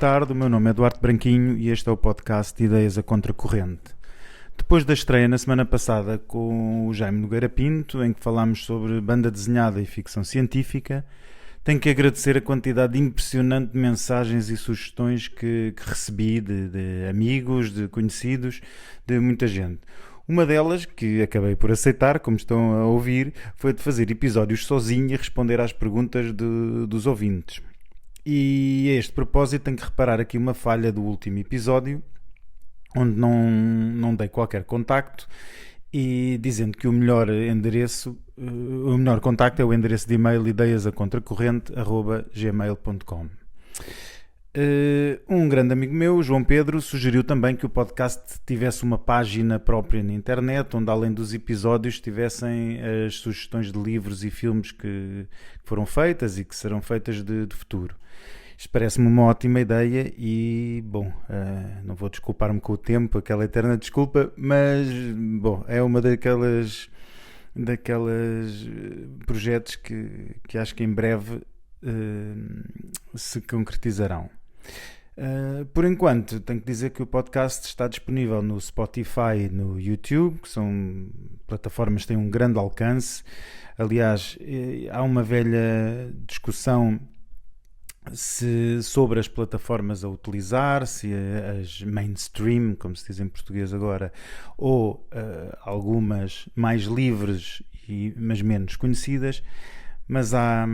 tarde, o meu nome é Eduardo Branquinho e este é o podcast Ideias a Contracorrente. Depois da estreia na semana passada com o Jaime Nogueira Pinto, em que falámos sobre banda desenhada e ficção científica, tenho que agradecer a quantidade impressionante de mensagens e sugestões que recebi de amigos, de conhecidos, de muita gente. Uma delas, que acabei por aceitar, como estão a ouvir, foi de fazer episódios sozinho e responder às perguntas dos ouvintes. E a este propósito tenho que reparar aqui uma falha do último episódio, onde não dei qualquer contacto, e dizendo que o melhor contacto é o endereço de e-mail ideiasacontracorrente@gmail.com. Um grande amigo meu, João Pedro, sugeriu também que o podcast tivesse uma página própria na internet, onde além dos episódios tivessem as sugestões de livros e filmes que foram feitas e que serão feitas de futuro. Isto parece-me uma ótima ideia e, bom, não vou desculpar-me com o tempo, aquela eterna desculpa, mas, bom, é uma daquelas projetos que acho que em breve se concretizarão. Por enquanto, tenho que dizer que o podcast está disponível no Spotify e no YouTube, que são plataformas que têm um grande alcance. Aliás, há uma velha discussão sobre as plataformas a utilizar, se as mainstream, como se diz em português agora, ou algumas mais livres, mas menos conhecidas. Mas há,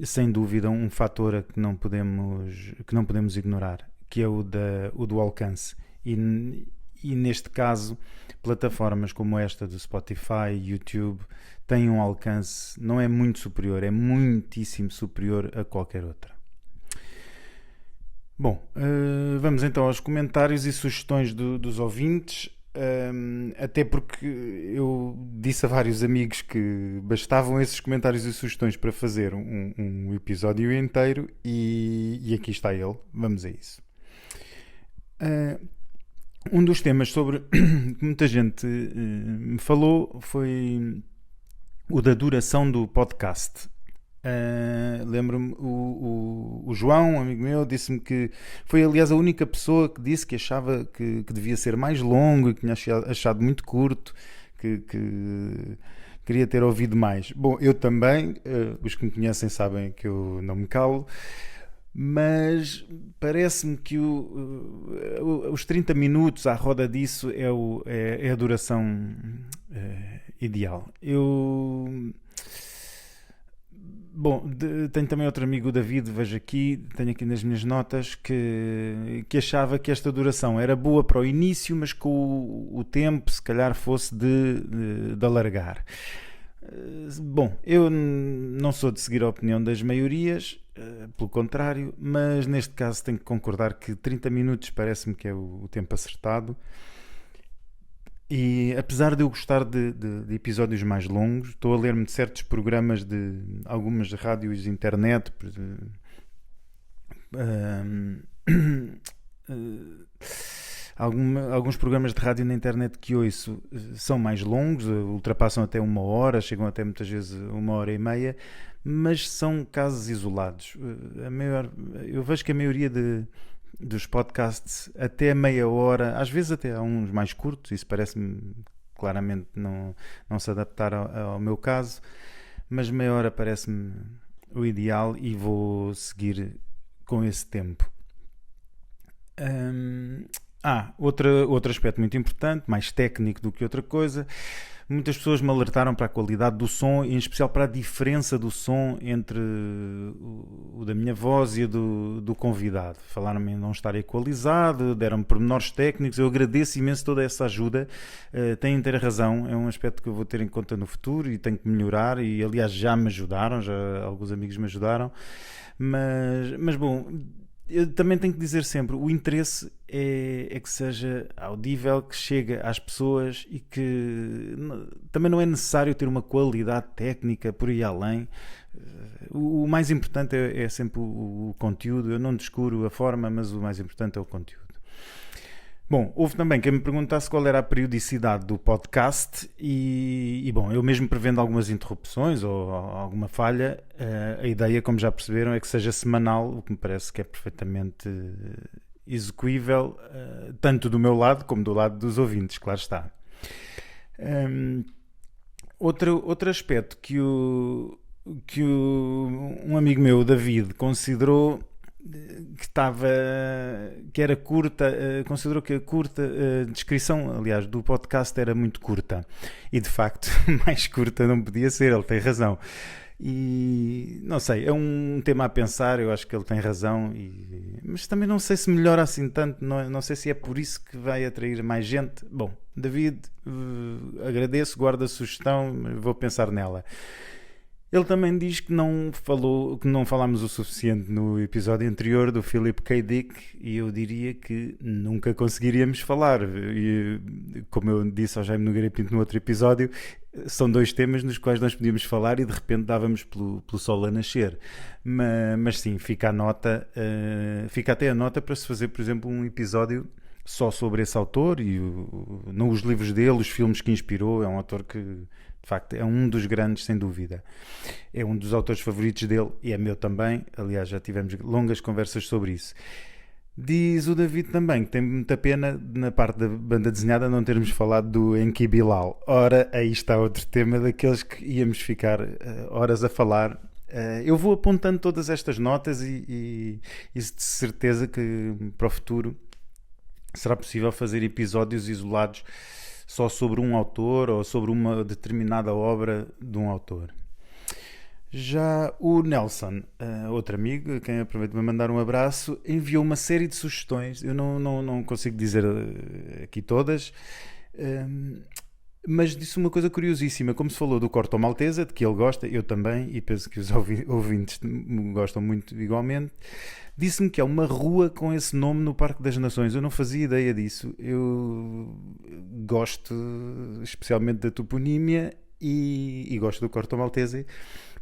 sem dúvida, um fator que não podemos ignorar, que é o do alcance. E neste caso, plataformas como esta do Spotify e YouTube têm um alcance, não é muito superior, é muitíssimo superior a qualquer outra. Bom, vamos então aos comentários e sugestões dos ouvintes. Até porque eu disse a vários amigos que bastavam esses comentários e sugestões para fazer um episódio inteiro e aqui está ele, vamos a isso. Um dos temas sobre que muita gente me falou foi o da duração do podcast. Lembro-me, o João, um amigo meu, disse-me que foi aliás a única pessoa que disse que achava que devia ser mais longo e que tinha achado muito curto, que queria ter ouvido mais. Bom, eu também, os que me conhecem sabem que eu não me calo, mas parece-me que os 30 minutos à roda disso é a duração ideal. Bom, tenho também outro amigo, o David, vejo aqui, tenho aqui nas minhas notas, que achava que esta duração era boa para o início, mas com o tempo se calhar fosse de alargar. Bom, eu não sou de seguir a opinião das maiorias, pelo contrário, mas neste caso tenho que concordar que 30 minutos parece-me que é o tempo acertado. E apesar de eu gostar de episódios mais longos, estou a ler-me de certos programas de algumas rádios de internet, alguns programas de rádio na internet que ouço são mais longos, ultrapassam até 1 hora, chegam até muitas vezes 1 hora e meia, mas são casos isolados. Eu vejo que a maioria dos podcasts até meia hora, às vezes até há uns mais curtos, isso parece-me claramente não se adaptar ao meu caso, mas meia hora parece-me o ideal e vou seguir com esse tempo. Outro aspecto muito importante, mais técnico do que outra coisa, muitas pessoas me alertaram para a qualidade do som, em especial para a diferença do som entre o da minha voz e o do convidado. Falaram-me em não estar equalizado, deram-me pormenores técnicos, eu agradeço imenso toda essa ajuda, têm inteira razão, é um aspecto que eu vou ter em conta no futuro e tenho que melhorar, e aliás já me ajudaram, já alguns amigos me ajudaram, mas bom, eu também tenho que dizer sempre, o interesse é que seja audível, que chegue às pessoas e que também não é necessário ter uma qualidade técnica por aí além. O mais importante é sempre o conteúdo. Eu não descuro a forma, mas o mais importante é o conteúdo. Bom, houve também quem me perguntasse qual era a periodicidade do podcast bom, eu mesmo prevendo algumas interrupções ou alguma falha, a ideia, como já perceberam, é que seja semanal, o que me parece que é perfeitamente execuível, tanto do meu lado como do lado dos ouvintes, claro está. Outro aspecto um amigo meu, o David, considerou que era curta, considerou que a descrição, aliás, do podcast era muito curta, e de facto mais curta não podia ser, ele tem razão. E não sei, é um tema a pensar, eu acho que ele tem razão, mas também não sei se melhora assim tanto, não sei se é por isso que vai atrair mais gente. Bom, David, agradeço, guardo a sugestão, vou pensar nela. Ele também diz que não falámos o suficiente no episódio anterior do Philip K. Dick, e eu diria que nunca conseguiríamos falar. E, como eu disse ao Jaime Nogueira Pinto no outro episódio, são dois temas nos quais nós podíamos falar e de repente dávamos pelo sol a nascer. Mas sim, fica até a nota para se fazer, por exemplo, um episódio só sobre esse autor e não os livros dele, os filmes que inspirou. É um autor que, de facto, é um dos grandes, sem dúvida. É um dos autores favoritos dele e é meu também. Aliás, já tivemos longas conversas sobre isso. Diz o David também que tem muita pena, na parte da banda desenhada, não termos falado do Enki Bilal. Ora, aí está outro tema daqueles que íamos ficar horas a falar. Eu vou apontando todas estas notas e de certeza que para o futuro será possível fazer episódios isolados só sobre um autor ou sobre uma determinada obra de um autor. Já o Nelson, outro amigo, a quem aproveito para mandar um abraço, enviou uma série de sugestões. Eu não consigo dizer aqui todas, mas disse uma coisa curiosíssima. Como se falou do Corto Maltesa, de que ele gosta, eu também, e penso que os ouvintes gostam muito igualmente. Disse-me que há uma rua com esse nome no Parque das Nações. Eu não fazia ideia disso. Eu gosto especialmente da toponímia e gosto do Corto Maltese.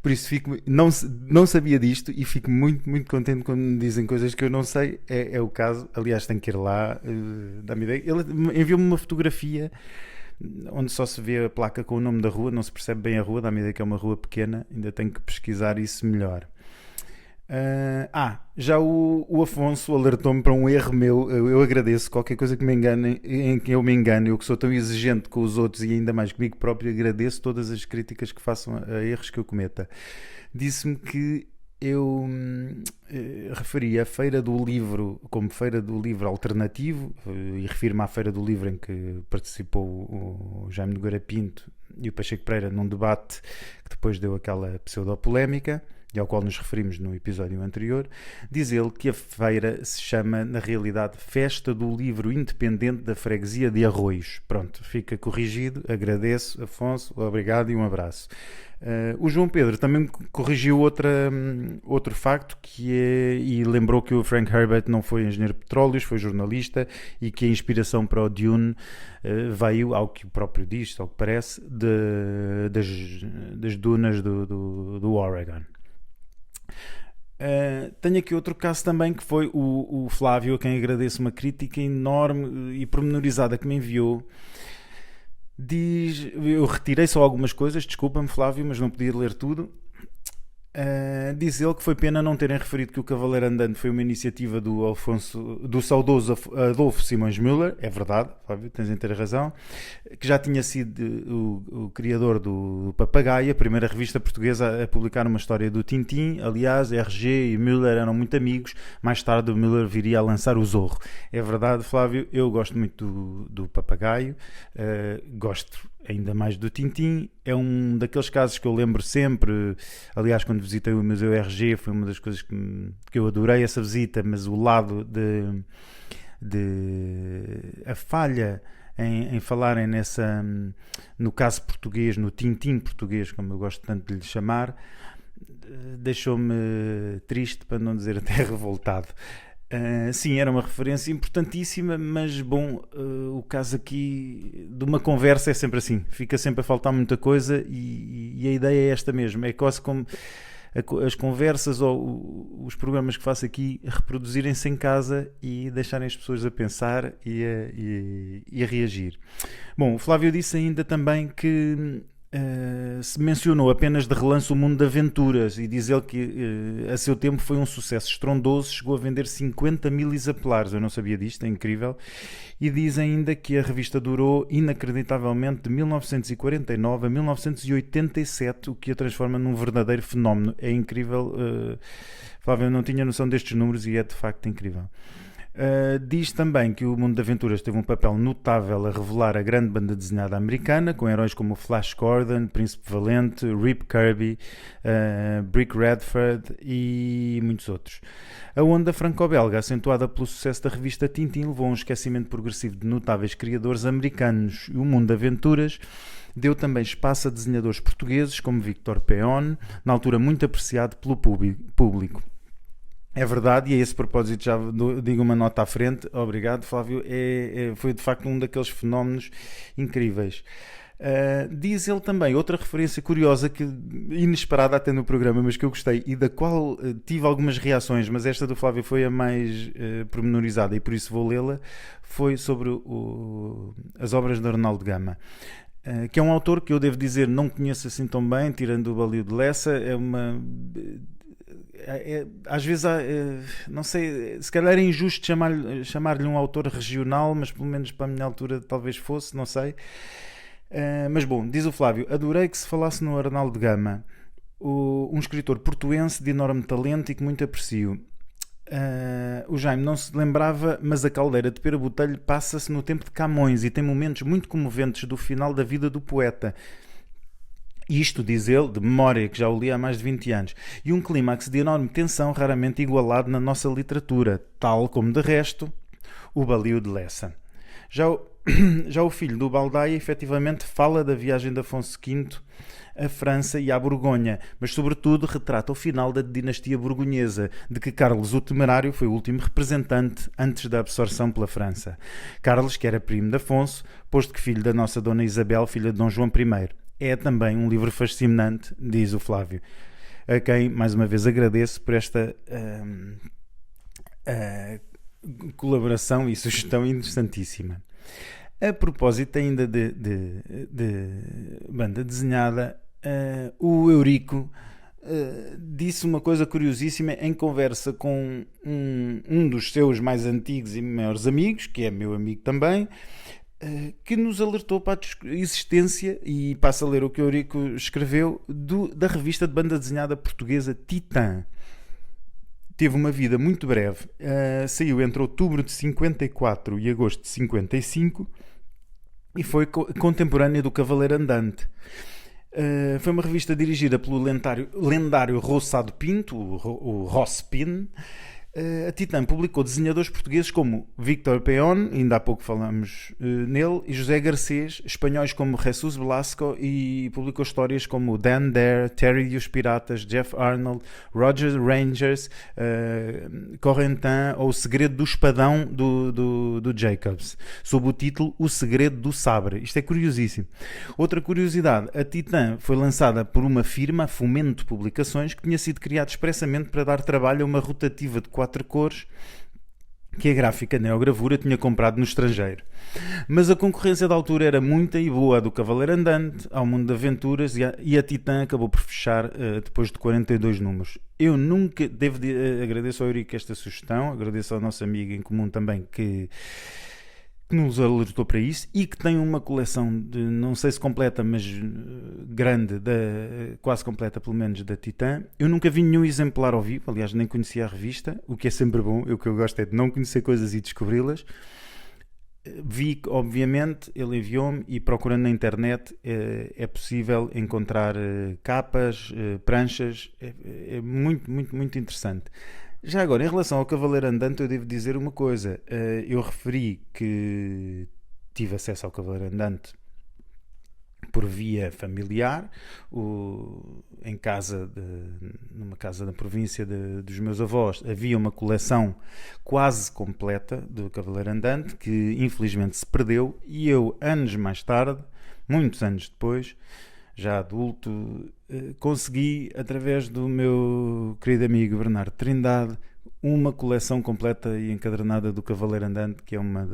Por isso não sabia disto e fico muito, muito contente quando me dizem coisas que eu não sei. É o caso. Aliás, tenho que ir lá, dá-me ideia. Ele enviou-me uma fotografia onde só se vê a placa com o nome da rua, não se percebe bem a rua, dá-me ideia que é uma rua pequena. Ainda tenho que pesquisar isso melhor. Já o Afonso alertou-me para um erro meu. Eu agradeço qualquer coisa que me engane, em que eu me engane. Eu que sou tão exigente com os outros e ainda mais comigo próprio, agradeço todas as críticas que façam a erros que eu cometa. Disse-me que eu referi a Feira do Livro como Feira do Livro Alternativo, e refiro-me à Feira do Livro em que participou o Jaime Nogueira Pinto e o Pacheco Pereira num debate que depois deu aquela pseudopolémica, e ao qual nos referimos no episódio anterior. Diz ele que a feira se chama, na realidade, Festa do Livro Independente da Freguesia de Arroios. Pronto, fica corrigido, agradeço, Afonso, obrigado e um abraço. O João Pedro também corrigiu outro facto, e lembrou que o Frank Herbert não foi engenheiro de petróleos, foi jornalista, e que a inspiração para o Dune veio, ao que o próprio diz, ao que parece, das dunas do Oregon. Tenho aqui outro caso também, que foi o Flávio, a quem agradeço uma crítica enorme e pormenorizada que me enviou. Eu retirei só algumas coisas, desculpa-me, Flávio, mas não podia ler tudo. Diz ele que foi pena não terem referido que o Cavaleiro Andante foi uma iniciativa do saudoso Adolfo Simões Müller. É verdade, Fábio, tens inteira razão. Que já tinha sido o criador do Papagaio, a primeira revista portuguesa a publicar uma história do Tintim. Aliás, RG e Müller eram muito amigos. Mais tarde o Müller viria a lançar o Zorro. É verdade, Flávio, eu gosto muito do Papagaio, gosto ainda mais do Tintim. É um daqueles casos que eu lembro sempre. Aliás, quando visitei o Museu RG, foi uma das coisas que eu adorei essa visita, mas o lado a falha em falarem no caso português, no Tintim português, como eu gosto tanto de lhe chamar, deixou-me triste, para não dizer até revoltado. Sim, era uma referência importantíssima, mas bom, o caso aqui de uma conversa é sempre assim, fica sempre a faltar muita coisa, e a ideia é esta mesmo, é quase como as conversas ou os programas que faço aqui reproduzirem-se em casa e deixarem as pessoas a pensar e a reagir. Bom, o Flávio disse ainda também que se mencionou apenas de relance o mundo de aventuras e diz ele que a seu tempo foi um sucesso estrondoso, chegou a vender 50 mil exemplares, eu não sabia disto, é incrível, e diz ainda que a revista durou inacreditavelmente de 1949 a 1987, o que a transforma num verdadeiro fenómeno. É incrível, Flávio, eu não tinha noção destes números e é de facto incrível. Diz também que o mundo de aventuras teve um papel notável a revelar a grande banda desenhada americana, com heróis como Flash Gordon, Príncipe Valente, Rip Kirby, Brick Redford e muitos outros. A onda franco-belga, acentuada pelo sucesso da revista Tintin, levou a um esquecimento progressivo de notáveis criadores americanos, e o mundo de aventuras deu também espaço a desenhadores portugueses como Victor Peón, na altura muito apreciado pelo público. É verdade, e a esse propósito já digo uma nota à frente. Obrigado, Flávio. Foi de facto um daqueles fenómenos incríveis. Diz ele também outra referência curiosa, inesperada até no programa, mas que eu gostei e da qual tive algumas reações, mas esta do Flávio foi a mais pormenorizada e por isso vou lê-la. Foi sobre as obras de Arnaldo Gama. Que é um autor que eu devo dizer não conheço assim tão bem, tirando o Balio de Lessa. Às vezes não sei, se calhar é injusto chamar-lhe um autor regional, mas pelo menos para a minha altura talvez fosse, não sei. Mas bom, diz o Flávio: adorei que se falasse no Arnaldo Gama, um escritor portuense de enorme talento e que muito aprecio. O Jaime não se lembrava, mas a Caldeira de Pera Botelho passa-se no tempo de Camões e tem momentos muito comoventes do final da vida do poeta. Isto, diz ele, de memória, que já o li há mais de 20 anos, e um clímax de enorme tensão raramente igualado na nossa literatura, tal como, de resto, o Balio de Lessa. Já o filho do Baldaia, efetivamente, fala da viagem de Afonso V à França e à Borgonha, mas, sobretudo, retrata o final da dinastia borgonhesa, de que Carlos o Temerário foi o último representante antes da absorção pela França. Carlos, que era primo de Afonso, posto que filho da nossa Dona Isabel, filha de Dom João I. É também um livro fascinante, diz o Flávio, a quem mais uma vez agradeço por esta colaboração e sugestão interessantíssima. A propósito ainda de banda desenhada, o Eurico disse uma coisa curiosíssima em conversa com um dos seus mais antigos e maiores amigos, que é meu amigo também, que nos alertou para a existência, e passo a ler o que o Eurico escreveu, da revista de banda desenhada portuguesa Titã. Teve uma vida muito breve, saiu entre outubro de 54 e agosto de 55 e foi contemporânea do Cavaleiro Andante. Foi uma revista dirigida pelo lendário Roçado Pinto, o Rospin. A Titã publicou desenhadores portugueses como Victor Peón, ainda há pouco falamos nele, e José Garcês, espanhóis como Jesus Velasco, e publicou histórias como Dan Dare, Terry e os Piratas, Jeff Arnold, Roger Rangers, Corentin ou O Segredo do Espadão do Jacobs, sob o título O Segredo do Sabre. Isto é curiosíssimo. Outra curiosidade: a Titã foi lançada por uma firma, a Fomento Publicações, que tinha sido criada expressamente para dar trabalho a uma rotativa de 4 cores que a gráfica Neogravura tinha comprado no estrangeiro. Mas a concorrência da altura era muita e boa, do Cavaleiro Andante ao Mundo de Aventuras, e a Titã acabou por fechar depois de 42 números. Eu nunca agradeço ao Eurico esta sugestão, agradeço ao nosso amigo em comum também que nos alertou para isso, e que tem uma coleção de, não sei se completa, mas grande, quase completa pelo menos, da Titã. Eu nunca vi nenhum exemplar ao vivo, aliás nem conhecia a revista, o que é sempre bom. O que eu gosto é de não conhecer coisas e descobri-las. Vi, obviamente, ele enviou-me, e procurando na internet é possível encontrar capas, pranchas. É muito, muito, muito interessante. Já agora, em relação ao Cavaleiro Andante, eu devo dizer uma coisa. Eu referi que tive acesso ao Cavaleiro Andante por via familiar, numa casa da província dos meus avós, havia uma coleção quase completa do Cavaleiro Andante, que infelizmente se perdeu, e eu, anos mais tarde, muitos anos depois, já adulto, consegui, através do meu querido amigo Bernardo Trindade, uma coleção completa e encadernada do Cavaleiro Andante, que é uma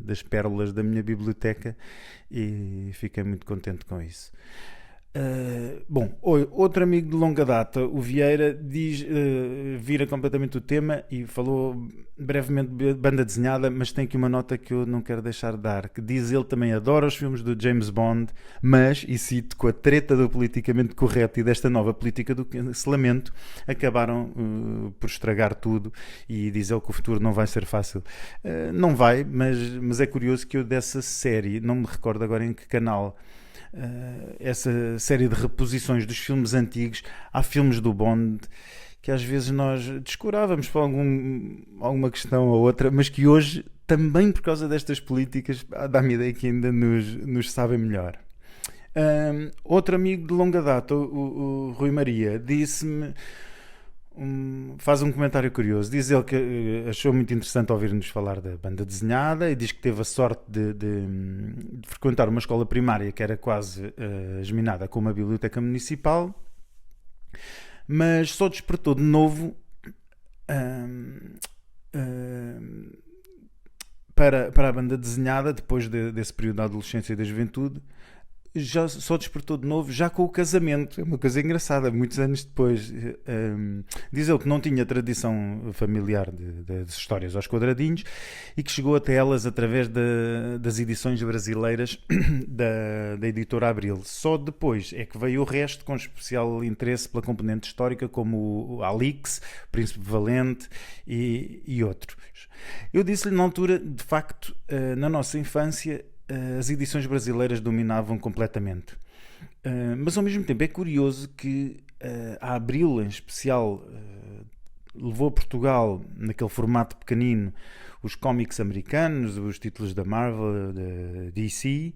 das pérolas da minha biblioteca, e fiquei muito contente com isso. Bom, outro amigo de longa data, o Vieira, vira completamente o tema e falou brevemente de banda desenhada, mas tem aqui uma nota que eu não quero deixar de dar, que diz ele também adora os filmes do James Bond, mas, e cito, com a treta do politicamente correto e desta nova política do cancelamento, acabaram por estragar tudo, e diz ele que o futuro não vai ser fácil. Não vai, mas é curioso que eu dessa série, não me recordo agora em que canal, essa série de reposições dos filmes antigos, há filmes do Bond que às vezes nós descurávamos por alguma questão ou outra, mas que hoje, também por causa destas políticas, dá-me a ideia que ainda nos sabem melhor. Outro amigo de longa data, o Rui Maria, disse-me, faz um comentário curioso. Diz ele que achou muito interessante ouvir-nos falar da banda desenhada, e diz que teve a sorte de frequentar uma escola primária que era quase geminada com uma biblioteca municipal, mas só despertou de novo para a banda desenhada depois desse período da adolescência e da juventude. Já só despertou de novo, já com o casamento. É uma coisa engraçada, muitos anos depois. Diz ele que não tinha tradição familiar das histórias aos quadradinhos, e que chegou até elas através das edições brasileiras da editora Abril. Só depois é que veio o resto, com especial interesse pela componente histórica, como o Alix, Príncipe Valente e outros. Eu disse-lhe na altura, de facto, na nossa infância, as edições brasileiras dominavam completamente. Mas ao mesmo tempo é curioso que a Abril, em especial, levou a Portugal, naquele formato pequenino, os cómics americanos, os títulos da Marvel, da DC,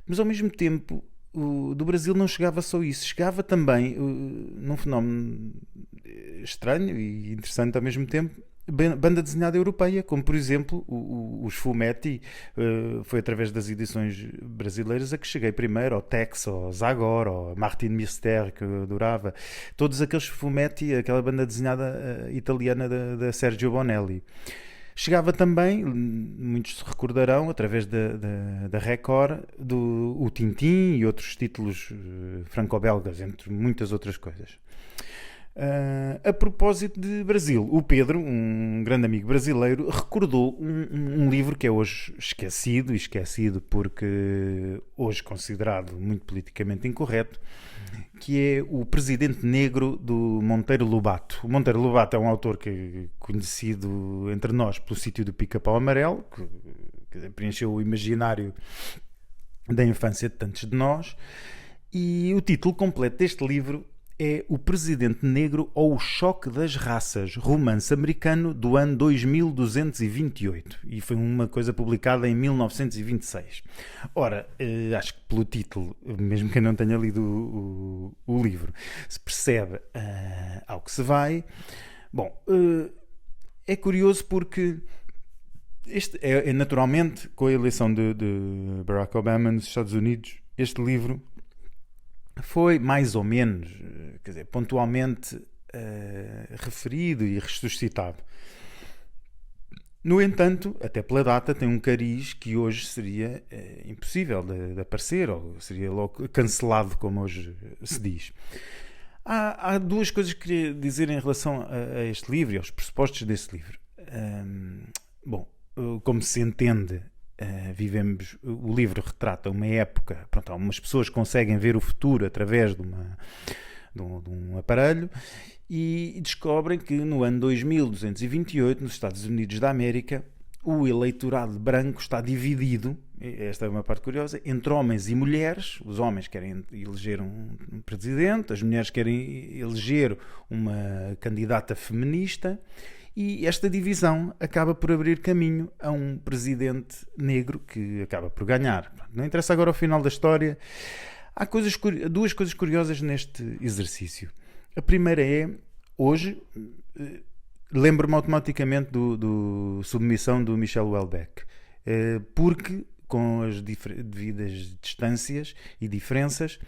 mas ao mesmo tempo do Brasil não chegava só isso, chegava também num fenómeno estranho e interessante ao mesmo tempo, banda desenhada europeia, como por exemplo os Fumetti. Foi através das edições brasileiras a que cheguei primeiro, ao Tex, ao Zagor, ao Martin Mister, que eu adorava, todos aqueles Fumetti, aquela banda desenhada italiana da Sergio Bonelli. Chegava também, muitos se recordarão, através da Record, o Tintin e outros títulos franco-belgas, entre muitas outras coisas. A propósito de Brasil, o Pedro, um grande amigo brasileiro, recordou um livro que é hoje esquecido porque hoje considerado muito politicamente incorreto, que é O Presidente Negro, do Monteiro Lobato. O Monteiro Lobato é um autor que é conhecido entre nós pelo Sítio do Pica-Pau Amarelo, que preencheu o imaginário da infância de tantos de nós, e o título completo deste livro é O Presidente Negro ou o Choque das Raças, romance americano do ano 2228, e foi uma coisa publicada em 1926. Ora, acho que pelo título, mesmo quem não tenha lido o livro, se percebe ao que se vai. Bom, é curioso porque este é naturalmente, com a eleição de Barack Obama nos Estados Unidos, este livro foi mais ou menos, quer dizer, pontualmente referido e ressuscitado. No entanto, até pela data, tem um cariz que hoje seria impossível de aparecer, ou seria logo cancelado, como hoje se diz. Há duas coisas que queria dizer em relação a este livro e aos pressupostos desse livro. Bom, como se entende, vivemos, o livro retrata uma época, pronto, algumas pessoas conseguem ver o futuro através de um aparelho, e descobrem que no ano 2228, nos Estados Unidos da América, o eleitorado branco está dividido, esta é uma parte curiosa, entre homens e mulheres. Os homens querem eleger um presidente, as mulheres querem eleger uma candidata feminista, e esta divisão acaba por abrir caminho a um presidente negro que acaba por ganhar. Não interessa agora o final da história. Há duas coisas curiosas neste exercício. A primeira é, hoje, lembro-me automaticamente do Submissão do Michel Houellebecq, porque, com as devidas distâncias e diferenças,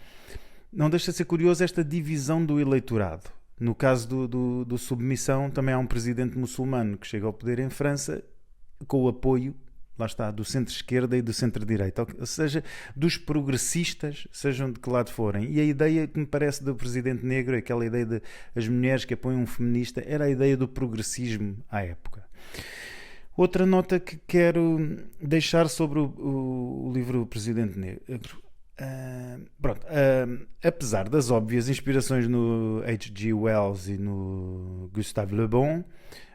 não deixa de ser curioso esta divisão do eleitorado. No caso do Submissão, também há um presidente muçulmano que chega ao poder em França com o apoio, lá está, do centro-esquerda e do centro-direita, ou seja, dos progressistas, sejam de que lado forem. E a ideia que me parece do presidente negro, aquela ideia de as mulheres que apoiam um feminista, era a ideia do progressismo à época. Outra nota que quero deixar sobre o livro Presidente Negro. Apesar das óbvias inspirações no H.G. Wells e no Gustave Le Bon,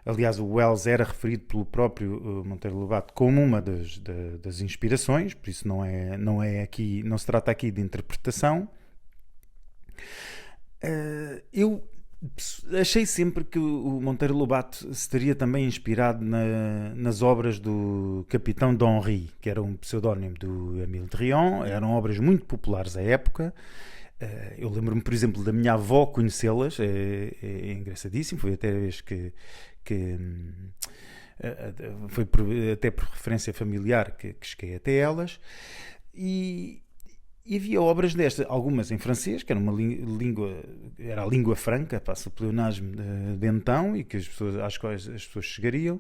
aliás, o Wells era referido pelo próprio Monteiro Lobato como uma das inspirações, por isso não se trata aqui de interpretação. Eu achei sempre que o Monteiro Lobato se teria também inspirado nas obras do Capitão d'Henri, que era um pseudónimo do Émile Drian. Eram obras muito populares à época. Eu lembro-me, por exemplo, da minha avó conhecê-las. É engraçadíssimo. Foi até a vez que foi até por referência familiar que cheguei até elas. E havia obras destas, algumas em francês, que era era a língua franca, passa o pleonasmo de então, e que às quais as pessoas chegariam.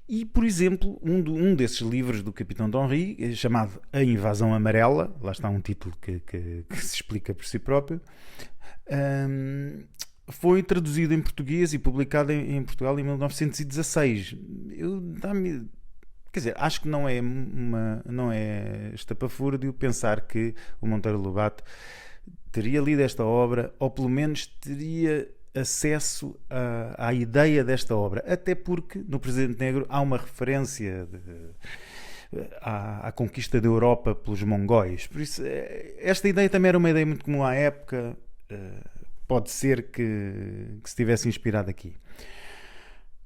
E, por exemplo, um desses livros do Capitão d'Henri, chamado A Invasão Amarela, lá está um título que se explica por si próprio, foi traduzido em português e publicado em Portugal em 1916. Quer dizer, acho que não é estapafúrdio pensar que o Monteiro Lobato teria lido esta obra, ou pelo menos teria acesso à ideia desta obra, até porque no Presidente Negro há uma referência à conquista da Europa pelos mongóis. Por isso, esta ideia também era uma ideia muito comum à época. Pode ser que se tivesse inspirado aqui.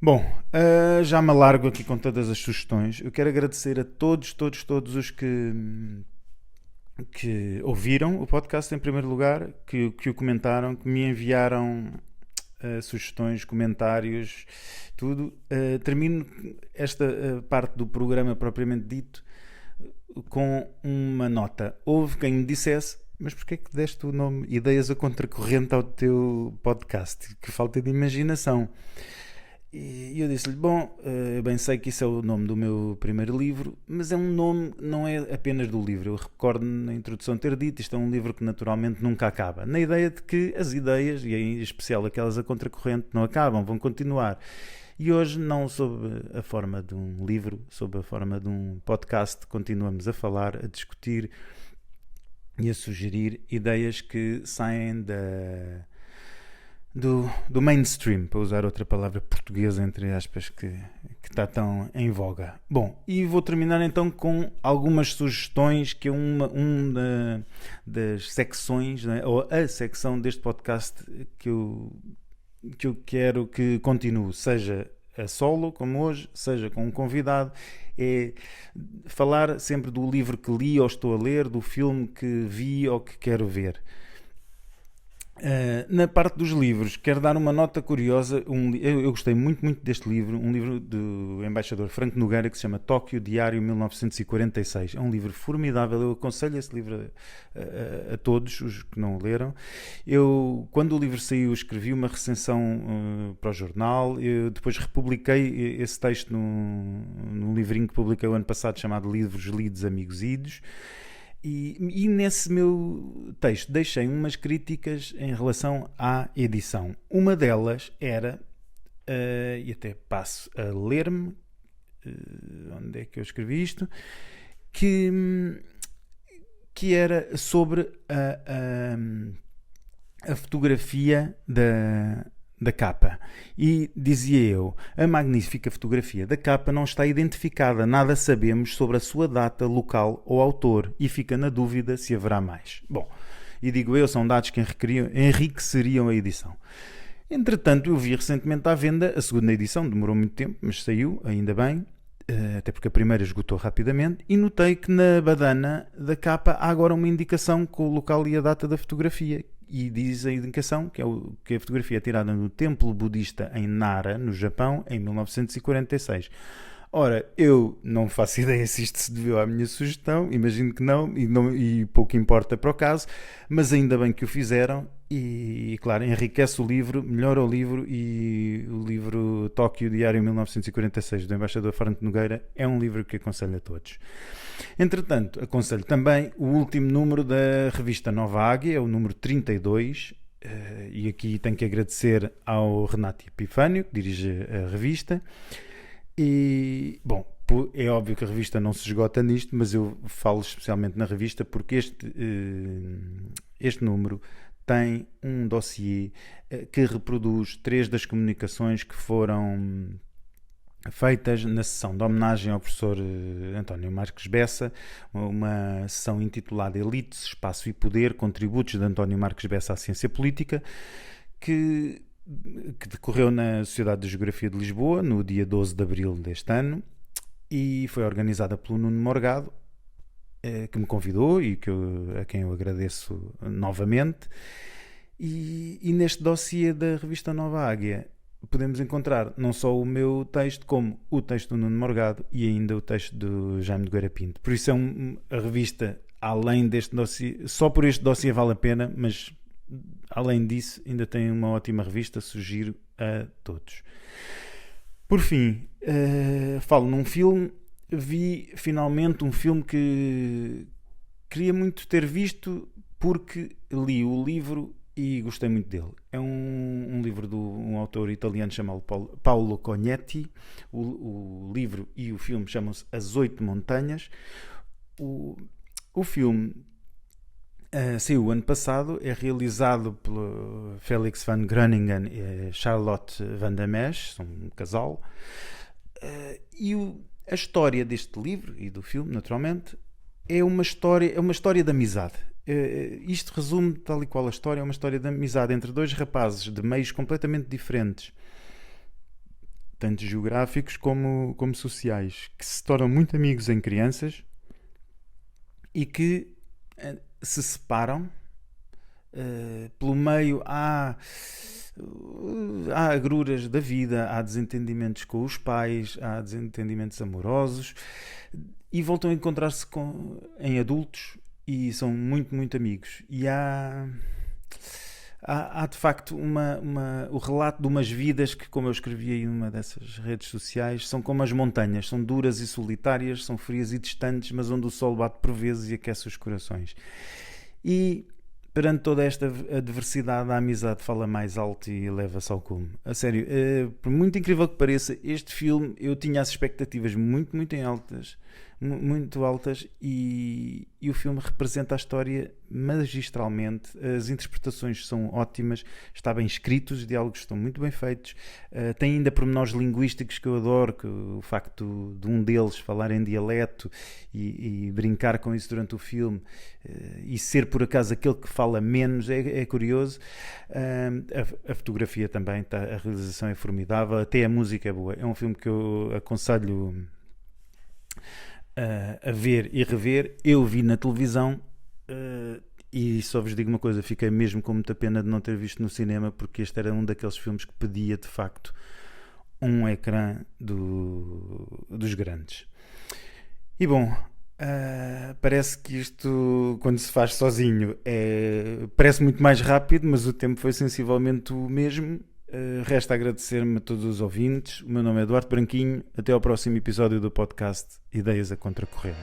Bom, já me alargo aqui com todas as sugestões. Eu quero agradecer a todos os que ouviram o podcast em primeiro lugar, que o comentaram, que me enviaram sugestões, comentários, tudo. Termino esta parte do programa propriamente dito com uma nota. Houve quem me dissesse: mas porquê é que deste o nome Ideias a Contracorrente ao teu podcast? Que falta de imaginação. E eu disse-lhe: bom, eu bem sei que isso é o nome do meu primeiro livro, mas é um nome, não é apenas do livro. Eu recordo na introdução ter dito, isto é um livro que naturalmente nunca acaba, na ideia de que as ideias, e em especial aquelas a contracorrente, não acabam, vão continuar. E hoje, não sob a forma de um livro, sob a forma de um podcast, continuamos a falar, a discutir e a sugerir ideias que saem do mainstream, para usar outra palavra portuguesa, entre aspas, que está tão em voga. Bom, e vou terminar então com algumas sugestões que é uma das secções, né, ou a secção deste podcast que eu quero que continue, seja a solo, como hoje, seja com um convidado. É falar sempre do livro que li ou estou a ler, do filme que vi ou que quero ver. Na parte dos livros, quero dar uma nota curiosa. Eu gostei muito deste livro, um livro do embaixador Franco Nogueira, que se chama Tóquio, Diário 1946. É um livro formidável, eu aconselho esse livro a todos os que não o leram. Quando o livro saiu, escrevi uma recensão para o jornal. Eu depois republiquei esse texto num livrinho que publiquei o ano passado, chamado Livros Lidos, Amigos Idos. E nesse meu texto deixei umas críticas em relação à edição. Uma delas era, e até passo a ler-me, onde é que eu escrevi isto, que era sobre a fotografia da capa. E dizia eu: a magnífica fotografia da capa não está identificada, nada sabemos sobre a sua data, local ou autor, e fica na dúvida se haverá mais. Bom, e digo eu, são dados que enriqueceriam a edição. Entretanto, eu vi recentemente à venda a segunda edição, demorou muito tempo, mas saiu, ainda bem, até porque a primeira esgotou rapidamente, e notei que na badana da capa há agora uma indicação com o local e a data da fotografia. E diz a indicação que a fotografia é tirada no templo budista em Nara, no Japão, em 1946. Ora, eu não faço ideia se isto se deveu à minha sugestão, imagino que não, e pouco importa para o caso, mas ainda bem que o fizeram e, claro, enriquece o livro, melhora o livro, e o livro Tóquio, Diário 1946, do embaixador Franco Nogueira, é um livro que aconselho a todos. Entretanto, aconselho também o último número da revista Nova Águia, é o número 32, e aqui tenho que agradecer ao Renato Epifânio, que dirige a revista. E, bom, é óbvio que a revista não se esgota nisto, mas eu falo especialmente na revista porque este número tem um dossiê que reproduz 3 das comunicações que foram feitas na sessão de homenagem ao professor António Marques Bessa, uma sessão intitulada Elites, Espaço e Poder, Contributos de António Marques Bessa à Ciência Política, que decorreu na Sociedade de Geografia de Lisboa no dia 12 de abril deste ano, e foi organizada pelo Nuno Morgado, que me convidou e a quem eu agradeço novamente. E neste dossiê da revista Nova Águia podemos encontrar não só o meu texto, como o texto do Nuno Morgado e ainda o texto do Jaime de Gueira Pinto. Por isso a revista, além deste dossiê, só por este dossiê vale a pena, mas além disso ainda tem uma ótima revista, sugiro a todos. Por fim, falo num filme. Vi finalmente um filme que queria muito ter visto porque li o livro e gostei muito dele. É um livro de um autor italiano chamado Paolo Cognetti. O livro e o filme chamam-se As 8 Montanhas. O filme saiu ano passado, é realizado pelo Felix van Groningen e Charlotte van der Mesch, são um casal. E a história deste livro e do filme, naturalmente, é uma história de amizade. Isto resume tal e qual a história, é uma história de amizade entre 2 rapazes de meios completamente diferentes, tanto geográficos como sociais, que se tornam muito amigos em crianças e que se separam. Pelo meio há agruras da vida, há desentendimentos com os pais, há desentendimentos amorosos, e voltam a encontrar-se em adultos e são muito, muito amigos. E há de facto o relato de umas vidas que, como eu escrevi aí numa dessas redes sociais, são como as montanhas, são duras e solitárias, são frias e distantes, mas onde o sol bate por vezes e aquece os corações. E perante toda esta adversidade, a amizade fala mais alto e leva-se ao cume. A sério, por muito incrível que pareça, este filme eu tinha as expectativas muito, muito altas, e o filme representa a história magistralmente. As interpretações são ótimas, está bem escrito, os diálogos estão muito bem feitos, tem ainda pormenores linguísticos que eu adoro, que o facto de um deles falar em dialeto e brincar com isso durante o filme, e ser por acaso aquele que fala menos, é curioso. A fotografia também, a realização é formidável, até a música é boa. É um filme que eu aconselho a ver e rever. Eu vi na televisão, e só vos digo uma coisa, fiquei mesmo com muita pena de não ter visto no cinema, porque este era um daqueles filmes que pedia de facto um ecrã dos grandes. E bom, parece que isto, quando se faz sozinho, parece muito mais rápido, mas o tempo foi sensivelmente o mesmo. Resta agradecer-me a todos os ouvintes. O meu nome é Eduardo Branquinho. Até ao próximo episódio do podcast Ideias a Contracorrente.